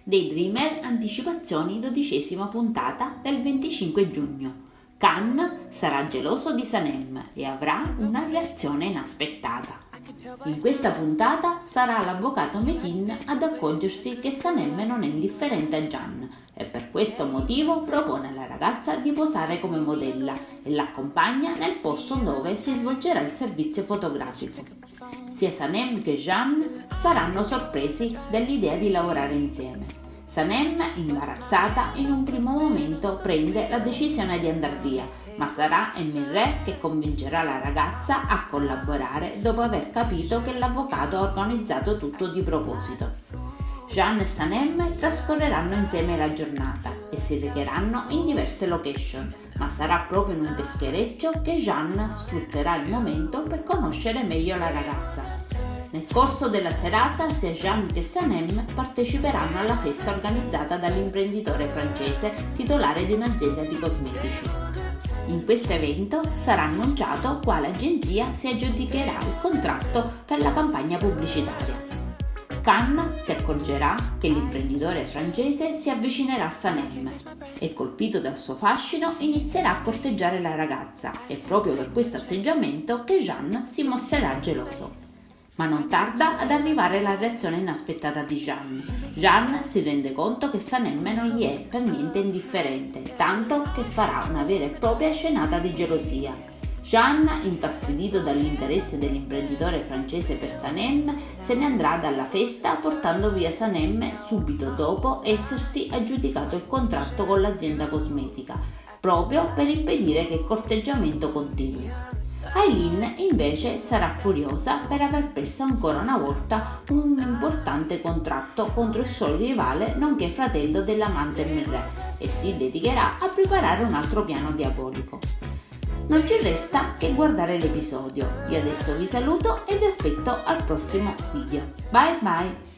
Daydreamer anticipazioni 12ª puntata del 25 giugno. Khan sarà geloso di Sanem e avrà una reazione inaspettata. In questa puntata sarà l'avvocato Metin ad accorgersi che Sanem non è indifferente a Jan e per questo motivo propone alla ragazza di posare come modella e l'accompagna nel posto dove si svolgerà il servizio fotografico. Sia Sanem che Jan saranno sorpresi dall'idea di lavorare insieme. Sanem, imbarazzata, in un primo momento prende la decisione di andar via, ma sarà Emirre che convincerà la ragazza a collaborare dopo aver capito che l'avvocato ha organizzato tutto di proposito. Jan e Sanem trascorreranno insieme la giornata e si recheranno in diverse location, ma sarà proprio in un peschereccio che Jan sfrutterà il momento per conoscere meglio la ragazza. Nel corso della serata sia Jan che Sanem parteciperanno alla festa organizzata dall'imprenditore francese titolare di un'azienda di cosmetici. In questo evento sarà annunciato quale agenzia si aggiudicherà il contratto per la campagna pubblicitaria. Khan si accorgerà che l'imprenditore francese si avvicinerà a Sanem e, colpito dal suo fascino, inizierà a corteggiare la ragazza. È proprio per questo atteggiamento che Jan si mostrerà geloso. Ma non tarda ad arrivare la reazione inaspettata di Jan. Jan si rende conto che Sanem non gli è per niente indifferente, tanto che farà una vera e propria scenata di gelosia. Jan, infastidito dall'interesse dell'imprenditore francese per Sanem, se ne andrà dalla festa portando via Sanem subito dopo essersi aggiudicato il contratto con l'azienda cosmetica, proprio per impedire che il corteggiamento continui. Aileen invece sarà furiosa per aver perso ancora una volta un importante contratto contro il suo rivale nonché fratello dell'amante Mirre e si dedicherà a preparare un altro piano diabolico. Non ci resta che guardare l'episodio. Io adesso vi saluto e vi aspetto al prossimo video. Bye bye!